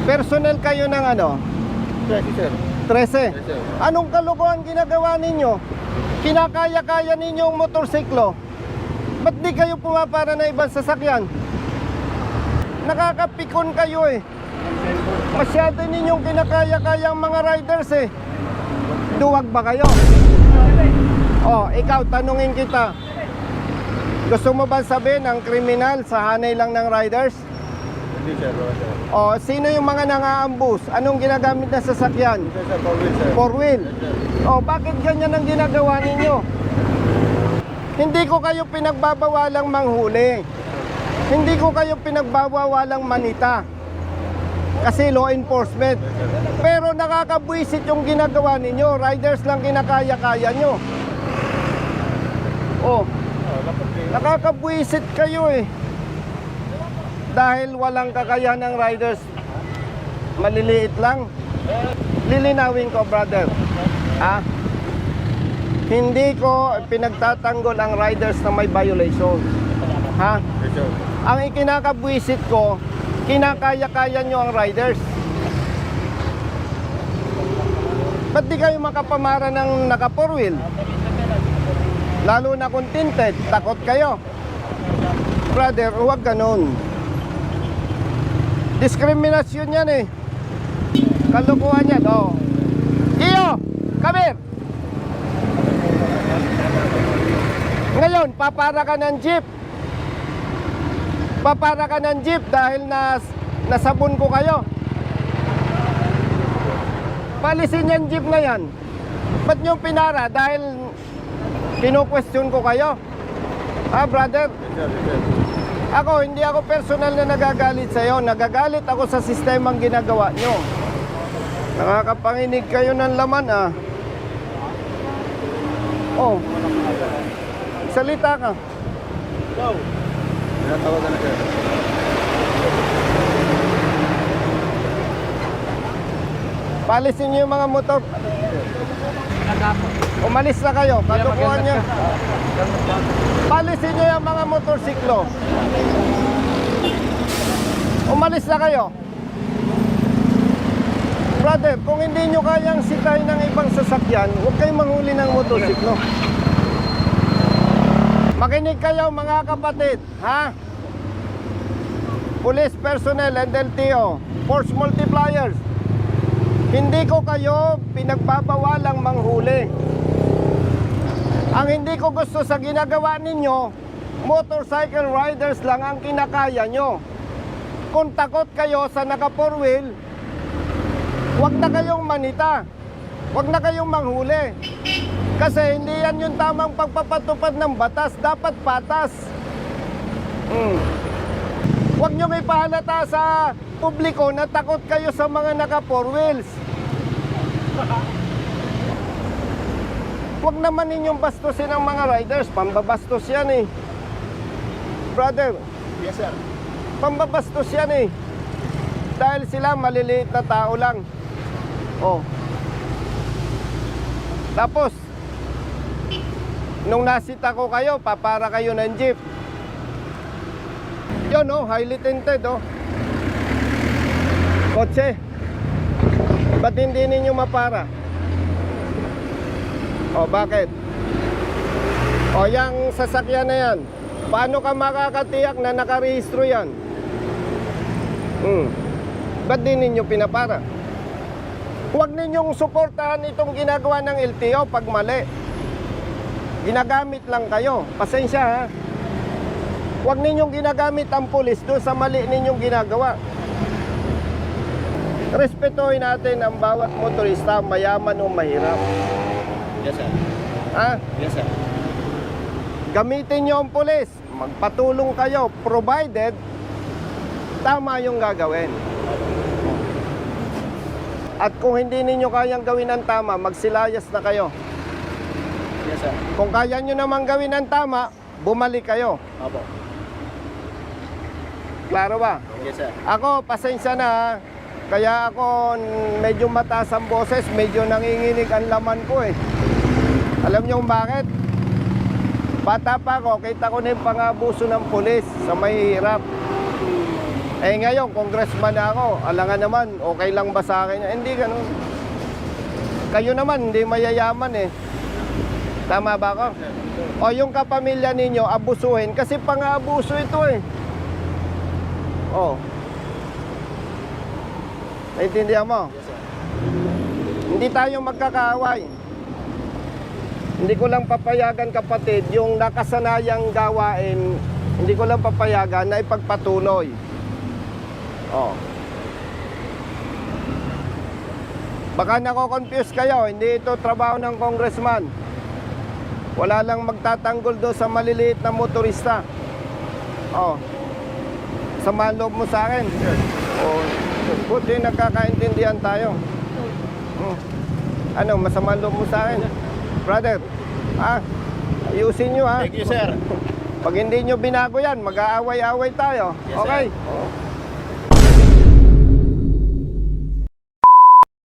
Personnel kayo ng ano? 13, sir. 13. Yes, sir. Anong kalokohan ginagawa ninyo? Kinakaya-kaya ninyo ang motorsiklo. Ba't di kayo pumapara na ibang sasakyan? Nakakapikon kayo eh. Masyado ninyong kinakaya-kaya ang mga riders eh. Duwag ba kayo? Oh, ikaw, tanungin kita. Gusto mo ba sabihin ang kriminal sa hanay lang ng riders? Hindi, sir. Wala, sir. Oh, sino yung mga nangaambus? Anong ginagamit na sasakyan? Sir, sir, 4 wheel, sir. Four wheel. Yes, sir. Oh, bakit ganyan ang ginagawa ninyo? Hindi ko kayo pinagbabawalang manghuli. Hindi ko kayo pinagbabawalang manita. Kasi law enforcement. Pero nakakabwisit yung ginagawa ninyo. Riders lang kinakaya-kaya nyo. Oh, nakakabwisit kayo eh. Dahil walang kakayahan ng riders. Maliliit lang. Lilinawin ko, brother. Ha? Hindi ko pinagtatanggol ang riders na may violation. Ha? Yes, sir. Ang ikinakabwisit ko, kinakaya-kaya nyo ang riders. Ba't di kayo makapamara ng naka 4 wheel? Lalo na kung tinted, takot kayo. Brother, huwag ganun. Diskriminasyon yan eh. Kalukuhan yan, oh. Iyo, come here. Ngayon, papara ka ng jeep. Papara ka ng jeep dahil nasabon ko kayo. Palisin yung jeep na yan. Ba't nyo pinara? Dahil kino-question ko kayo. Ha, brother? Yes, sir. Yes, sir. Ako, hindi ako personal na nagagalit sa'yo. Nagagalit ako sa sistemang ginagawa nyo. Nakakapanginig kayo ng laman, ah. Oh. Salita ka. Go! Tinatawagan na, sir. Palisin nyo yung mga motor. Umalis na kayo. Katukuhan nyo. Palisin nyo yung mga motorsiklo. Umalis na kayo. Brother, kung hindi nyo kayang sitahin ng ibang sasakyan, huwag kayong manghuli ng motorsiklo. Makinig kayo mga kapatid, ha? Police personnel and LTO, force multipliers. Hindi ko kayo pinagbabawalang manghuli. Ang hindi ko gusto sa ginagawa ninyo, motorcycle riders lang ang kinakaya nyo. Kung takot kayo sa naka 4 wheel, huwag na kayong manita. Huwag na kayong manghuli. Kasi hindi yan yung tamang pagpapatupad ng batas. Dapat patas. Huwag nyo may pahalata sa publiko na takot kayo sa mga naka 4 wheels. Huwag naman ninyong bastusin ang mga riders. Pambabastos yan eh. Brother, Yes, sir. pambabastos yan eh. Dahil sila maliliit na tao lang. Oh. Tapos, nung nasita ko kayo, papara kayo ng jeep. Yun oh, highly tinted oh. Kotse. Ba't hindi ninyo mapara? Oh, bakit? Oh, yung sasakyan na yan, paano ka makakatiyak na nakarehistro yan? Ba't di ninyo pinapara? Huwag ninyong suportahan itong ginagawa ng LTO pag mali. Ginagamit lang kayo. Pasensya ha. Huwag ninyong ginagamit ang pulis doon sa mali ninyong ginagawa. Respetuhin natin ang bawat motorista, mayaman o mahirap. Yes, sir. Ha? Yes, sir. Gamitin nyo ang pulis. Magpatulong kayo provided tama yung gagawin. At kung hindi ninyo kayang gawin ang tama, magsilayas na kayo. Yes, sir. Kung kaya nyo naman gawin ang tama, bumalik kayo. Opo. Klaro ba? Yes, sir. Ako, pasensya na ha. Kaya ako medyo mataas ang boses, medyo nanginginig ang laman ko eh. Alam nyo kung bakit? Bata pa ako, kita ko na yung pangabuso ng pulis sa mahihirap. Eh ngayon, congressman na ako. Alangan naman, okay lang ba sa akin? Hindi ganun. Kayo naman, hindi mayayaman eh. Tama ba ako? O yung kapamilya ninyo, abusuhin. Kasi pang-aabuso ito eh. O. Naintindihan mo? Yes, sir. Hindi tayo magkakaaway. Hindi ko lang papayagan, kapatid, yung nakasanayang gawain, hindi ko lang papayagan na ipagpatuloy. Oh. Baka nako-confuse kayo, hindi ito trabaho ng congressman. Wala lang magtatanggol doon sa maliliit na motorista. Oh. Samahan loob mo sa akin. Oh. Buti nagkakaintindihan tayo. Ano, masama loob mo sa akin? Brother, ayusin nyo ha. Thank you, sir. Pag hindi nyo binago yan, mag-aaway-aaway tayo. Yes, Okay? sir.